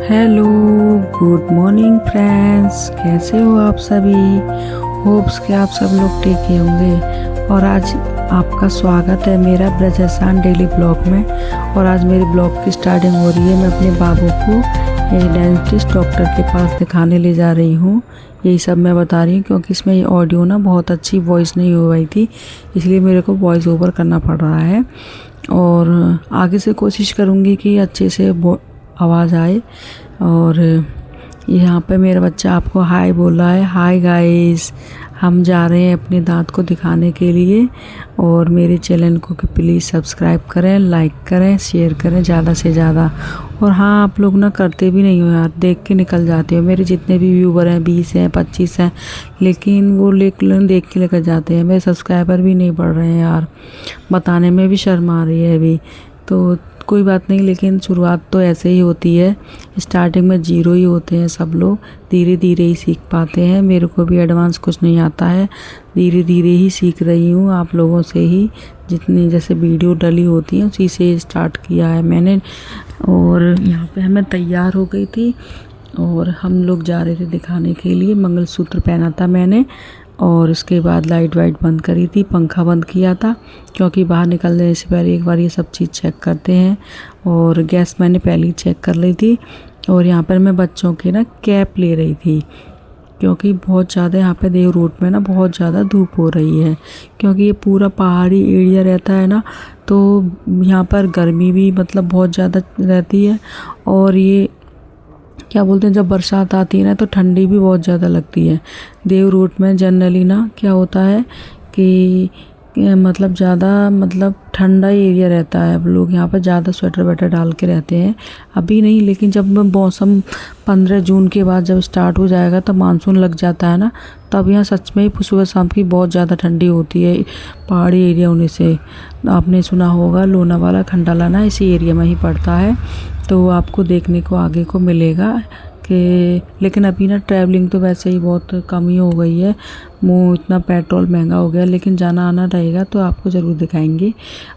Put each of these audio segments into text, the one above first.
Hello, good morning friends. कैसे हो आप सभी? होप्स कि आप सब लोग ठीक ही होंगे। और आज आपका स्वागत है मेरा ब्रज एहसान डेली ब्लॉग में। और आज मेरे ब्लॉग की स्टार्टिंग हो रही है। मैं अपने बाबू को एक डेंटिस्ट डॉक्टर के पास दिखाने ले जा रही हूँ। यही सब मैं बता रही हूँ क्योंकि इसमें ये ऑडियो ना बहुत अच्छी वॉइस नहीं हो रही थी, इसलिए मेरे को वॉइस ओवर करना पड़ रहा है। और आगे से कोशिश करूँगी कि अच्छे से आवाज़ आए। और यहाँ पे मेरा बच्चा आपको हाय बोल रहा है। हाय गाइस, हम जा रहे हैं अपने दांत को दिखाने के लिए। और मेरे चैनल को प्लीज़ सब्सक्राइब करें, लाइक करें, शेयर करें ज़्यादा से ज़्यादा। और हाँ, आप लोग ना करते भी नहीं हो यार, देख के निकल जाते हो। मेरे जितने भी व्यूवर हैं 20 हैं 25 हैं, लेकिन वो देख के लेकर जाते हैं। मेरे सब्सक्राइबर भी नहीं बढ़ रहे हैं यार, बताने में भी शर्म आ रही है अभी। तो कोई बात नहीं, लेकिन शुरुआत तो ऐसे ही होती है। स्टार्टिंग में जीरो ही होते हैं सब लोग, धीरे धीरे ही सीख पाते हैं। मेरे को भी एडवांस कुछ नहीं आता है, धीरे धीरे ही सीख रही हूँ आप लोगों से ही। जितनी जैसे वीडियो डली होती है उसी से स्टार्ट किया है मैंने। और यहाँ पे मैं तैयार हो गई थी और हम लोग जा रहे थे दिखाने के लिए। मंगलसूत्र पहना था मैंने और उसके बाद लाइट वाइट बंद करी थी, पंखा बंद किया था क्योंकि बाहर निकलने से पहले एक बार ये सब चीज़ चेक करते हैं। और गैस मैंने पहले ही चेक कर ली थी। और यहाँ पर मैं बच्चों के ना कैप ले रही थी क्योंकि बहुत ज़्यादा यहाँ पे देव रोड में ना बहुत ज़्यादा धूप हो रही है। क्योंकि ये पूरा पहाड़ी एरिया रहता है ना, तो यहाँ पर गर्मी भी मतलब बहुत ज़्यादा रहती है। और ये क्या बोलते हैं, जब बरसात आती है ना तो ठंडी भी बहुत ज़्यादा लगती है। देव रूट में जनरली ना क्या होता है कि मतलब ज़्यादा ठंडा ही एरिया रहता है। अब लोग यहाँ पर ज़्यादा स्वेटर वेटर डाल के रहते हैं। अभी नहीं, लेकिन जब मौसम 15 जून के बाद जब स्टार्ट हो जाएगा तो मानसून लग जाता है ना, तब यहाँ सच में ही सुबह शाम की बहुत ज़्यादा ठंडी होती है। पहाड़ी एरिया होने से आपने सुना होगा लोनावाला खंडाला ना इसी एरिया में ही पड़ता है, तो आपको देखने को आगे को मिलेगा कि। लेकिन अभी ना ट्रैवलिंग तो वैसे ही बहुत कम ही हो गई है, वो इतना पेट्रोल महंगा हो गया। लेकिन जाना आना रहेगा तो आपको ज़रूर दिखाएंगे।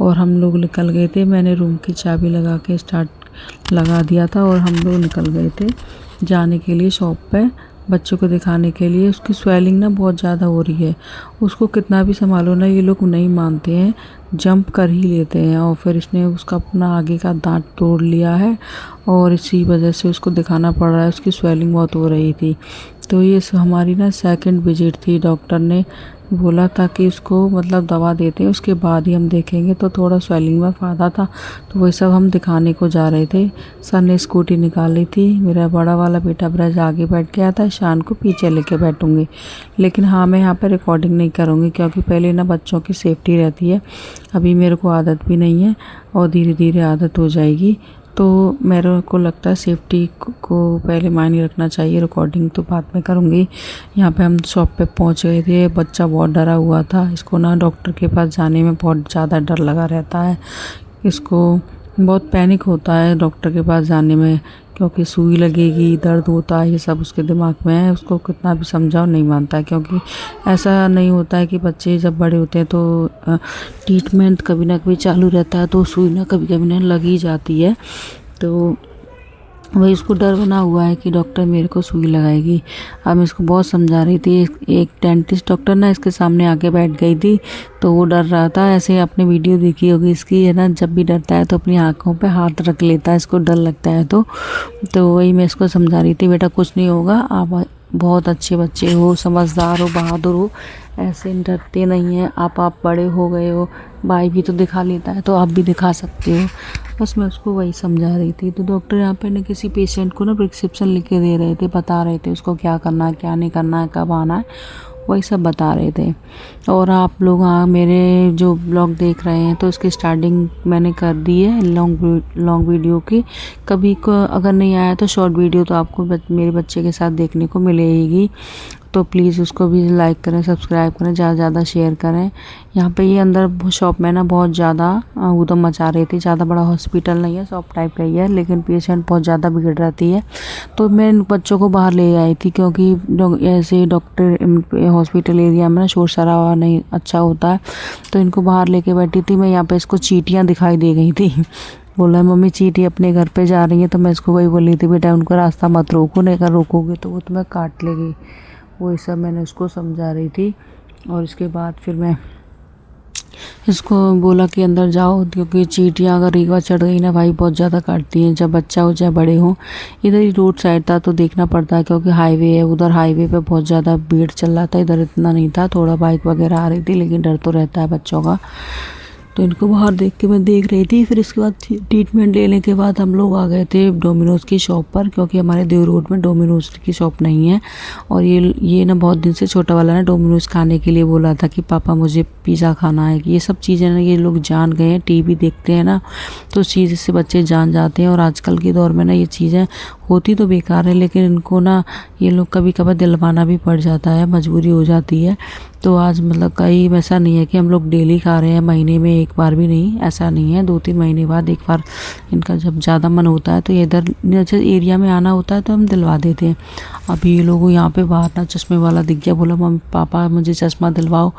और हम लोग निकल गए थे, मैंने रूम की चाबी लगा के स्टार्ट लगा दिया था और हम लोग निकल गए थे जाने के लिए शॉप पे बच्चों को दिखाने के लिए। उसकी स्वेलिंग ना बहुत ज़्यादा हो रही है, उसको कितना भी संभालो ना ये लोग नहीं मानते हैं, जंप कर ही लेते हैं। और फिर इसने उसका अपना आगे का दांत तोड़ लिया है और इसी वजह से उसको दिखाना पड़ रहा है। उसकी स्वेलिंग बहुत हो रही थी। तो ये हमारी ना सेकंड विजिट थी। डॉक्टर ने बोला था कि उसको मतलब दवा देते हैं उसके बाद ही हम देखेंगे, तो थोड़ा स्वेलिंग में फ़ायदा था तो वही सब हम दिखाने को जा रहे थे। सर ने स्कूटी निकाली थी, मेरा बड़ा वाला बेटा ब्रज आगे बैठ गया था, शान को पीछे लेके बैठूंगी। लेकिन हाँ, मैं यहाँ पर रिकॉर्डिंग नहीं करूँगी क्योंकि पहले ना बच्चों की सेफ्टी रहती है। अभी मेरे को आदत भी नहीं है और धीरे धीरे आदत हो जाएगी, तो मेरे को लगता है सेफ्टी को पहले मायने रखना चाहिए। रिकॉर्डिंग तो बाद में करूँगी। यहाँ पे हम शॉप पे पहुँच गए थे। बच्चा बहुत डरा हुआ था, इसको ना डॉक्टर के पास जाने में बहुत ज़्यादा डर लगा रहता है। इसको बहुत पैनिक होता है डॉक्टर के पास जाने में क्योंकि सुई लगेगी, दर्द होता है, ये सब उसके दिमाग में है। उसको कितना भी समझाओ नहीं मानता है। क्योंकि ऐसा नहीं होता है कि बच्चे जब बड़े होते हैं तो ट्रीटमेंट कभी ना कभी चालू रहता है, तो सुई ना कभी कभी ना लग ही जाती है। तो वही उसको डर बना हुआ है कि डॉक्टर मेरे को सुई लगाएगी। अब मैं इसको बहुत समझा रही थी। एक डेंटिस्ट डॉक्टर ना इसके सामने आके बैठ गई थी, तो वो डर रहा था। ऐसे आपने वीडियो देखी होगी इसकी, है ना, जब भी डरता है तो अपनी आँखों पे हाथ रख लेता है, इसको डर लगता है। तो वही मैं इसको समझा रही थी, बेटा कुछ नहीं होगा, आप बहुत अच्छे बच्चे हो, समझदार हो, बहादुर हो, ऐसे डरते नहीं हैं आप बड़े हो गए हो, भाई भी तो दिखा लेता है तो आप भी दिखा सकते हो। बस मैं उसको वही समझा रही थी। तो डॉक्टर यहाँ पे ना किसी पेशेंट को ना प्रिस्क्रिप्शन लिख के दे रहे थे, बता रहे थे उसको क्या करना है क्या नहीं करना है, कब आना है, वही सब बता रहे थे। और आप लोग मेरे जो ब्लॉग देख रहे हैं तो इसकी स्टार्टिंग मैंने कर दी है लॉन्ग वीडियो की। कभी को अगर नहीं आया तो शॉर्ट वीडियो तो आपको मेरे बच्चे के साथ देखने को मिलेगी। तो प्लीज़ उसको भी लाइक करें, सब्सक्राइब करें, ज़्यादा से ज़्यादा शेयर करें। यहाँ पे ये अंदर शॉप में ना बहुत ज़्यादा ऊधम मचा रही थी। ज़्यादा बड़ा हॉस्पिटल नहीं है, शॉप टाइप का ही है, लेकिन पेशेंट बहुत ज़्यादा भीड़ रहती है। तो मैं इन बच्चों को बाहर ले आई थी क्योंकि ऐसे डॉक्टर हॉस्पिटल एरिया में ना शोर शराबा नहीं अच्छा होता है, तो इनको बाहर लेके बैठी थी मैं। यहाँ पे इसको चींटियाँ दिखाई दे गई थी बोला मम्मी चींटी अपने घर पे जा रही है, तो मैं इसको वही बोली थी बेटा उनको रास्ता मत रोको, नहीं अगर रोकोगे तो वो तुम्हें काट लेगी। वो सब मैंने उसको समझा रही थी। और इसके बाद फिर मैं इसको बोला कि अंदर जाओ, क्योंकि चींटियाँ अगर एक बार चढ़ गई ना भाई बहुत ज़्यादा काटती हैं, चाहे बच्चा हो चाहे बड़े हों। इधर ही रोड साइड था तो देखना पड़ता है, क्योंकि हाईवे है, उधर हाईवे पे बहुत ज़्यादा भीड़ चल रहा था, इधर इतना नहीं था, थोड़ा बाइक वगैरह आ रही थी, लेकिन डर तो रहता है बच्चों का। तो इनको बाहर देख के मैं देख रही थी। फिर इसके बाद ट्रीटमेंट लेने के बाद हम लोग आ गए थे डोमिनोज़ की शॉप पर, क्योंकि हमारे देव रोड में डोमिनोज़ की शॉप नहीं है। और ये ना बहुत दिन से छोटा वाला ना डोमिनोज़ खाने के लिए बोला था कि पापा मुझे पिज़्ज़ा खाना है। ये सब चीज़ें ना ये लोग जान गए हैं, टीवी देखते हैं ना तो उस चीज़ से बच्चे जान जाते हैं। और आजकल के दौर में ना ये चीज़ें होती तो बेकार है, लेकिन इनको ना ये लोग कभी कभार दिलवाना भी पड़ जाता है, मजबूरी हो जाती है। तो आज मतलब कहीं ऐसा नहीं है कि हम लोग डेली खा रहे हैं, महीने में एक बार भी नहीं, ऐसा नहीं है, 2-3 महीने बाद एक बार इनका जब ज़्यादा मन होता है तो ये इधर जैसे एरिया में आना होता है तो हम दिलवा देते हैं। अभी ये लोगों यहाँ पे बाहर ना चश्मे वाला दिख गया, बोला मम्मी पापा मुझे चश्मा दिलवाओ।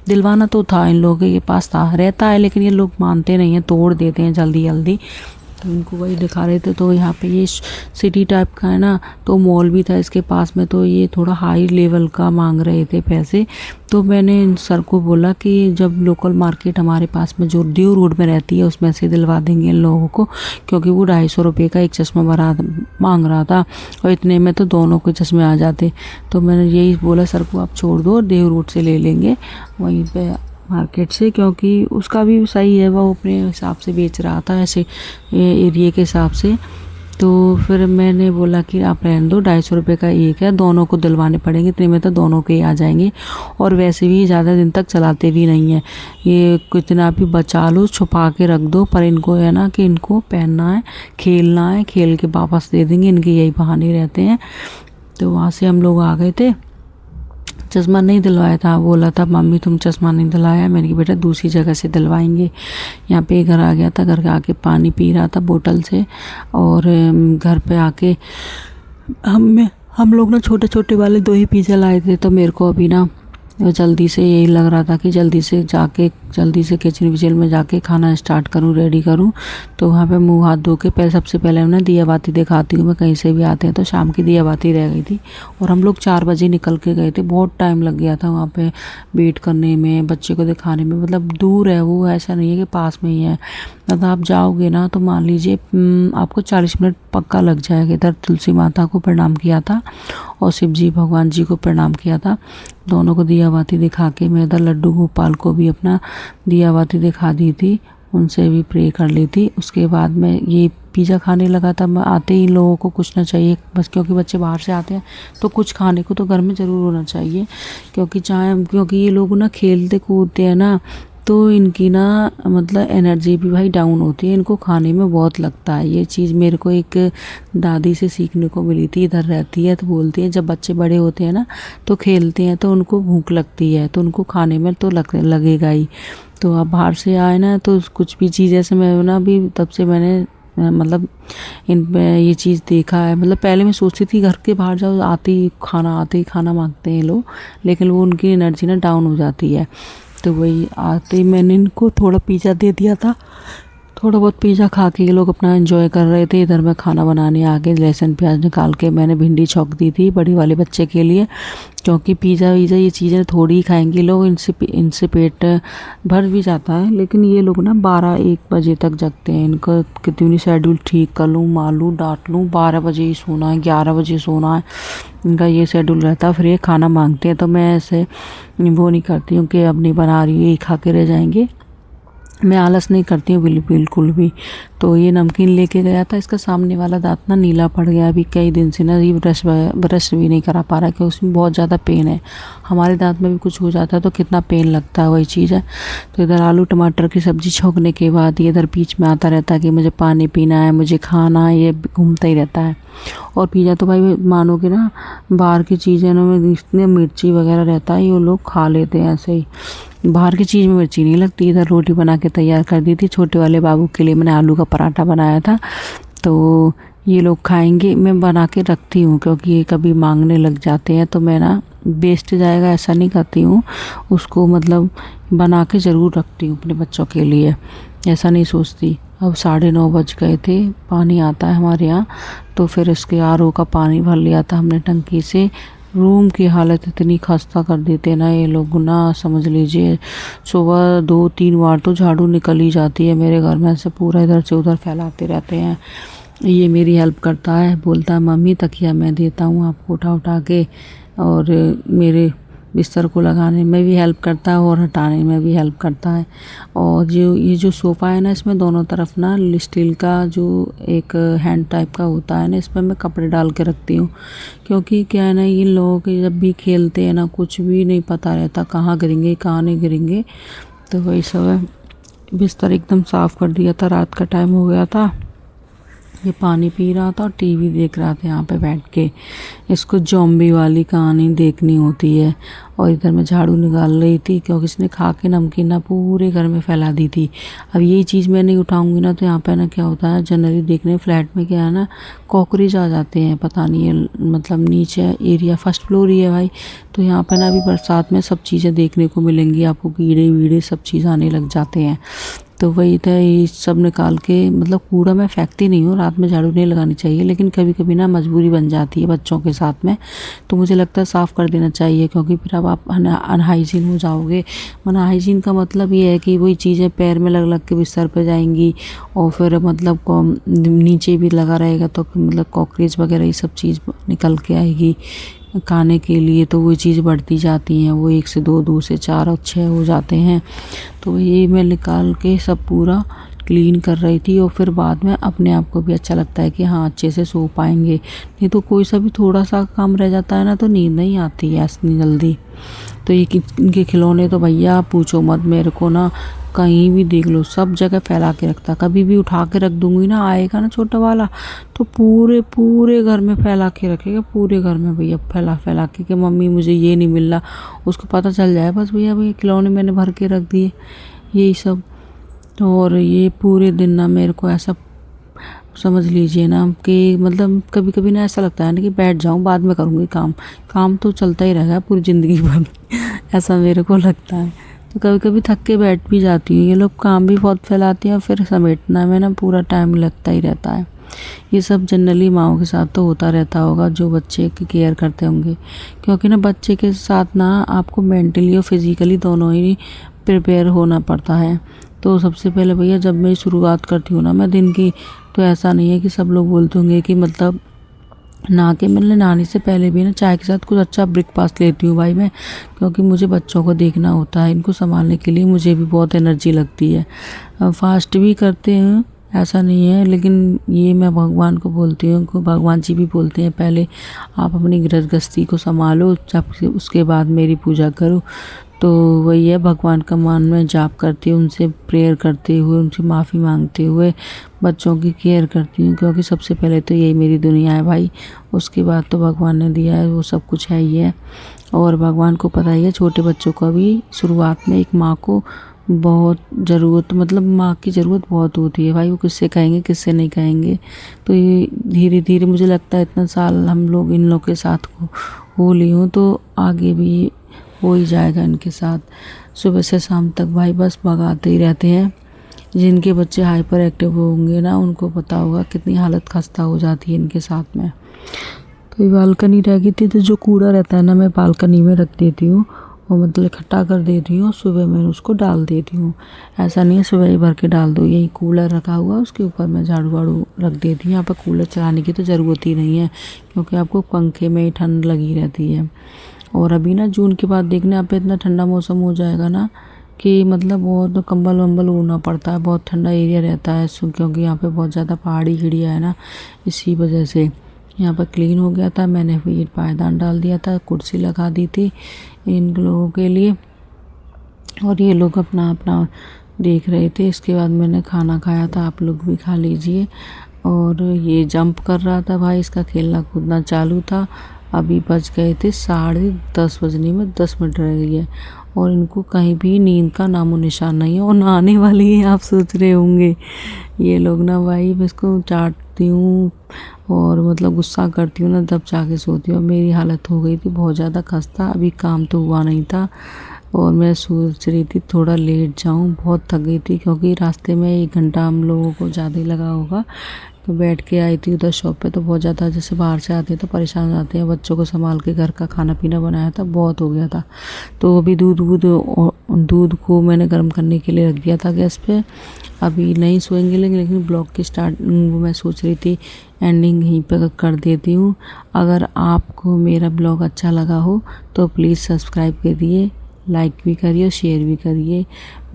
दिलवाना तो था, इन लोगों के पास था रहता है, लेकिन ये लोग मानते नहीं हैं, तोड़ देते हैं जल्दी जल्दी। तो उनको वही दिखा रहे थे। तो यहाँ पे ये सिटी टाइप का है ना, तो मॉल भी था इसके पास में, तो ये थोड़ा हाई लेवल का मांग रहे थे पैसे। तो मैंने इन सर को बोला कि जब लोकल मार्केट हमारे पास में जो देव रोड में रहती है उसमें से दिलवा देंगे इन लोगों को, क्योंकि वो 250 रुपये का एक चश्मा मांग रहा था, और इतने में तो दोनों के चश्मे आ जाते। तो मैंने यही बोला सर को आप छोड़ दो, देव रोड से ले लेंगे वहीं पे मार्केट से, क्योंकि उसका भी सही है, वो अपने हिसाब से बेच रहा था ऐसे एरिया के हिसाब से। तो फिर मैंने बोला कि आप रहने दो, 250 रुपये का एक है, दोनों को दिलवाने पड़ेंगे, इतने में तो दोनों के ही आ जाएंगे। और वैसे भी ज़्यादा दिन तक चलाते भी नहीं है, ये कितना भी बचा लो छुपा के रख दो, पर इनको है ना कि इनको पहनना है, खेलना है, खेल के वापस दे देंगे, इनके यही बहाने रहते हैं। तो वहाँ से हम लोग आ गए थे। चश्मा नहीं दिलवाया था, बोला था मम्मी तुम चश्मा नहीं दिलाया, मैंने कहा बेटा दूसरी जगह से दिलवाएंगे। यहाँ पे घर आ गया था, घर के आके पानी पी रहा था बोतल से। और घर पे आके हम लोग ना छोटे छोटे वाले 2 ही पिज़्ज़ा लाए थे। तो मेरे को अभी ना जल्दी से यही लग रहा था कि जल्दी से किचन विचन में जाके खाना स्टार्ट करूं, रेडी करूं। तो वहाँ पे मुंह हाथ धो के सबसे पहले मैं दिया बाती दिखाती हूँ, मैं कहीं से भी आते हैं तो शाम की दिया बाती रह गई थी। और हम लोग 4 बजे निकल के गए थे, बहुत टाइम लग गया था वहाँ पे वेट करने में, बच्चे को दिखाने में। मतलब दूर है वो, ऐसा नहीं है कि पास में ही है। मतलब आप जाओगे ना तो मान लीजिए आपको 40 मिनट पक्का लग जाएगा। इधर तुलसी माता को प्रणाम किया था और शिव जी भगवान जी को प्रणाम किया था, दोनों को दिया बाती दिखा के मैं इधर लड्डू गोपाल को भी अपना दिया बाती दिखा दी थी, उनसे भी प्रे कर ली थी। उसके बाद मैं ये पिज़्ज़ा खाने लगा था। मैं आते ही लोगों को कुछ ना चाहिए बस, क्योंकि बच्चे बाहर से आते हैं तो कुछ खाने को तो घर में ज़रूर होना चाहिए। क्योंकि ये लोग ना खेलते कूदते हैं ना, तो इनकी ना मतलब एनर्जी भी भाई डाउन होती है, इनको खाने में बहुत लगता है। ये चीज़ मेरे को एक दादी से सीखने को मिली थी, इधर रहती है, तो बोलती है जब बच्चे बड़े होते हैं ना तो खेलते हैं तो उनको भूख लगती है, तो उनको खाने में तो लगेगा ही। तो अब बाहर से आए ना तो कुछ भी चीज़ ऐसे मैं ना भी तब से मैंने मतलब इन पे ये चीज़ देखा है। मतलब पहले मैं सोचती थी घर के बाहर जाओ आते ही खाना मांगते हैं लोग, लेकिन वो उनकी एनर्जी ना डाउन हो जाती है। तो वही आते ही मैंने इनको थोड़ा पिज़्ज़ा दे दिया था। थोड़ा बहुत पिज़्ज़ा खा के ये लोग अपना एंजॉय कर रहे थे। इधर मैं खाना बनाने आ गई, लहसुन प्याज निकाल के मैंने भिंडी छौंक दी थी बड़ी वाले बच्चे के लिए, क्योंकि पिज़्ज़ा वीज़ा ये चीज़ें थोड़ी ही खाएंगे लोग, इनसे पेट भर भी जाता है। लेकिन ये लोग ना 12-1 बजे तक जगते हैं। इनका कितनी शेड्यूल ठीक कर लूँ, मालूँ डांट लूँ, 12 बजे ही सोना है, 11 बजे सोना है, इनका ये शेड्यूल रहता है। फिर ये खाना मांगते हैं तो मैं ऐसे वो नहीं करती हूँ कि अब नहीं बना रही हूँ, यही खा के रह जाएंगे। मैं आलस नहीं करती हूँ बिल्कुल भी। तो ये नमकीन लेके गया था, इसका सामने वाला दांत ना नीला पड़ गया अभी कई दिन से ना, ये ब्रश भी नहीं करा पा रहा कि उसमें बहुत ज़्यादा पेन है। हमारे दांत में भी कुछ हो जाता है तो कितना पेन लगता है, वही चीज़ है। तो इधर आलू टमाटर की सब्ज़ी छौंकने के बाद ये इधर बीच में आता रहता है कि मुझे पानी पीना है, मुझे खाना है, ये घूमता ही रहता है। और पिज़्ज़ा तो भाई मानोगे ना, बाहर की चीज़ें में इतने मिर्ची वगैरह रहता है, ये लोग खा लेते हैं ऐसे ही। बाहर की चीज़ में मिर्ची नहीं लगती। इधर रोटी बना के तैयार कर दी थी, छोटे वाले बाबू के लिए मैंने आलू का पराठा बनाया था, तो ये लोग खाएंगे। मैं बना के रखती हूँ क्योंकि ये कभी मांगने लग जाते हैं तो मैं ना वेस्ट जाएगा ऐसा नहीं करती हूँ उसको, मतलब बना के ज़रूर रखती हूँ अपने बच्चों के लिए। ऐसा नहीं सोचती। अब 9:30 बज गए थे, पानी आता है हमारे यहाँ, तो फिर इसके आरओ का पानी भर लिया था हमने टंकी से। रूम की हालत इतनी खस्ता कर देते ना ये लोग ना, समझ लीजिए सुबह 2-3 बार तो झाड़ू निकल ही जाती है मेरे घर में, से पूरा इधर से उधर फैलाते रहते हैं। ये मेरी हेल्प करता है, बोलता है मम्मी तकिया मैं देता हूँ आपको उठा उठा के, और मेरे बिस्तर को लगाने में भी हेल्प करता है और हटाने में भी हेल्प करता है। और जो ये जो सोफ़ा है ना, इसमें दोनों तरफ ना स्टील का जो एक हैंड टाइप का होता है ना, इस पर मैं कपड़े डाल के रखती हूँ। क्योंकि क्या है ना, इन लोगों के जब भी खेलते हैं ना, कुछ भी नहीं पता रहता कहाँ गिरेंगे कहाँ नहीं गिरेंगे। तो वही सब है। बिस्तर एकदम साफ़ कर दिया था, रात का टाइम हो गया था। ये पानी पी रहा था और टीवी देख रहा था यहाँ पे बैठ के। इसको ज़ॉम्बी वाली कहानी देखनी होती है। और इधर मैं झाड़ू निकाल रही थी, क्योंकि इसने खा के नमकीन ना पूरे घर में फैला दी थी। अब यही चीज़ मैं नहीं उठाऊंगी ना, तो यहाँ पे ना क्या होता है, जनरली देखने फ्लैट में क्या है ना, कॉकरोच आ जाते हैं। पता नहीं है, मतलब नीचे एरिया फर्स्ट फ्लोर ही है भाई, तो यहाँ पे ना अभी बरसात में सब चीज़ें देखने को मिलेंगी आपको, कीड़े वीड़े सब चीज़ आने लग जाते हैं। तो वही था, ये सब निकाल के, मतलब कूड़ा मैं फेंकती नहीं हूँ, रात में झाड़ू नहीं लगानी चाहिए, लेकिन कभी कभी ना मजबूरी बन जाती है बच्चों के साथ में, तो मुझे लगता है साफ़ कर देना चाहिए। क्योंकि फिर अब आप अनहाइजीन हो जाओगे। हाइजीन का मतलब ये है कि वही चीज़ें पैर में लग लग के बिस्तर पे जाएंगी, और फिर मतलब नीचे भी लगा रहेगा, तो मतलब कॉकरोच वगैरह ये सब चीज़ निकल के आएगी खाने के लिए, तो वो चीज़ बढ़ती जाती हैं। वो 1 से 2, 2 से 4 और 6 हो जाते हैं। तो ये मैं निकाल के सब पूरा क्लीन कर रही थी, और फिर बाद में अपने आप को भी अच्छा लगता है कि हाँ अच्छे से सो पाएंगे। नहीं तो कोई सा भी थोड़ा सा काम रह जाता है ना, तो नींद नहीं आती है इतनी जल्दी। तो ये इनके खिलौने तो भैया पूछो मत, मेरे को ना कहीं भी देख लो सब जगह फैला के रखता। कभी भी उठा के रख दूंगी ना, आएगा ना छोटा वाला, तो पूरे पूरे घर में फैला के रखेगा, पूरे घर में भैया फैला फैला के कि मम्मी मुझे ये नहीं मिल रहा। उसको पता चल जाए बस भैया भैया खिलौने मैंने भर के रख दिए, यही सब। और ये पूरे दिन ना मेरे को ऐसा समझ लीजिए ना कि मतलब कभी कभी ना ऐसा लगता है ना कि बैठ जाऊं, बाद में करूंगी काम, काम तो चलता ही रहेगा पूरी ज़िंदगी भर ऐसा मेरे को लगता है। तो कभी कभी थक के बैठ भी जाती हूँ। ये लोग काम भी बहुत फैलाते हैं, और फिर समेटना में ना पूरा टाइम लगता ही रहता है। ये सब जनरली माओं के साथ तो होता रहता होगा, जो बच्चे की केयर करते होंगे। क्योंकि ना बच्चे के साथ ना आपको मेंटली और फिज़िकली दोनों ही प्रिपेयर होना पड़ता है। तो सबसे पहले भैया जब मैं शुरुआत करती हूँ ना मैं दिन की, तो ऐसा नहीं है कि सब लोग बोलते होंगे कि मतलब नहा के, मतलब नहाने से पहले भी ना चाय के साथ कुछ अच्छा ब्रेकफास्ट लेती हूँ भाई मैं। क्योंकि मुझे बच्चों को देखना होता है, इनको संभालने के लिए मुझे भी बहुत एनर्जी लगती है। फास्ट भी करते हैं, ऐसा नहीं है, लेकिन ये मैं भगवान को बोलती हूँ, को भगवान जी भी बोलते हैं पहले आप अपनी गृहस्थी को संभालो, जब उसके बाद मेरी पूजा करो। तो वही है, भगवान का मान में जाप करती हूँ, उनसे प्रेयर करते हुए, उनसे माफ़ी मांगते हुए बच्चों की केयर करती हूँ। क्योंकि सबसे पहले तो यही मेरी दुनिया है भाई, उसके बाद तो भगवान ने दिया है वो सब कुछ है ही है। और भगवान को पता ही है, छोटे बच्चों को भी शुरुआत में एक माँ को बहुत ज़रूरत, मतलब माँ की ज़रूरत बहुत होती है भाई। वो किससे कहेंगे किससे नहीं कहेंगे। तो ये धीरे धीरे मुझे लगता है इतना साल हम लोग इन लोग के साथ हो ली हूँ, तो आगे भी हो ही जाएगा इनके साथ। सुबह से शाम तक भाई बस भगाते ही रहते हैं। जिनके बच्चे हाइपर एक्टिव होंगे ना, उनको पता होगा कितनी हालत खस्ता हो जाती है इनके साथ में। तो ये बालकनी रह गई थी, तो जो कूड़ा रहता है ना मैं बालकनी में रख देती हूँ, और मतलब इकट्ठा कर देती हूँ, सुबह मैं उसको डाल देती हूँ। ऐसा नहीं है सुबह ही भर के डाल दो, यही कूलर रखा हुआ उसके ऊपर मैं झाड़ू वाड़ू रख देती हूँ। यहाँ पर कूलर चलाने की तो ज़रूरत ही नहीं है, क्योंकि आपको पंखे में ही ठंड लगी रहती है। और अभी ना जून के बाद देखने आप पे इतना ठंडा मौसम हो जाएगा ना, कि मतलब बहुत कंबल वम्बल ओढ़ना पड़ता है, बहुत ठंडा एरिया रहता है। क्योंकि यहाँ पे बहुत ज़्यादा पहाड़ी एरिया है ना, इसी वजह से। यहाँ पर क्लीन हो गया था, मैंने फिर पायदान डाल दिया था, कुर्सी लगा दी थी इन लोगों के लिए, और ये लोग अपना अपना देख रहे थे। इसके बाद मैंने खाना खाया था, आप लोग भी खा लीजिए। और ये जंप कर रहा था भाई, इसका खेलना कूदना चालू था। अभी बज गए थे 10:30 बजने में 10 मिनट रह गई है, और इनको कहीं भी नींद का नामो निशान नहीं है। और नहाने वाली है, आप सोच रहे होंगे ये लोग ना भाई, मैं इसको चाटती हूँ और मतलब गुस्सा करती हूँ ना, तब जाके सोती हूँ। मेरी हालत हो गई थी बहुत ज़्यादा खस्ता, अभी काम तो हुआ नहीं था, और मैं सोच रही थी थोड़ा लेट जाऊं, बहुत थक गई थी क्योंकि रास्ते में 1 घंटा हम लोगों को ज़्यादा ही लगा होगा। तो बैठ के आई थी उधर शॉप पे, तो बहुत ज़्यादा जैसे बाहर से आते हैं तो परेशान हो जाते हैं, बच्चों को संभाल के घर का खाना पीना बनाया था, बहुत हो गया था। तो अभी दूध को मैंने गर्म करने के लिए रख दिया था गैस पे। अभी नहीं सोएंगे, लेकिन ब्लॉग की स्टार्ट मैं सोच रही थी एंडिंग यहीं पर कर देती हूँ। अगर आपको मेरा ब्लॉग अच्छा लगा हो तो प्लीज़ सब्सक्राइब करिए, लाइक भी करिए और शेयर भी करिए।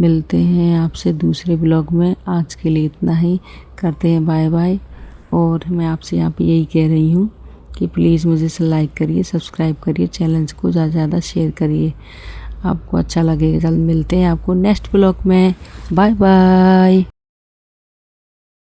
मिलते हैं आपसे दूसरे ब्लॉग में, आज के लिए इतना ही, करते हैं बाय बाय। और मैं आपसे यहाँ पे यही कह रही हूँ कि प्लीज़ मुझे से लाइक करिए, सब्सक्राइब करिए, चैनल को ज़्यादा से ज़्यादा शेयर करिए, आपको अच्छा लगेगा। जल्द मिलते हैं आपको नेक्स्ट ब्लॉग में। Bye bye.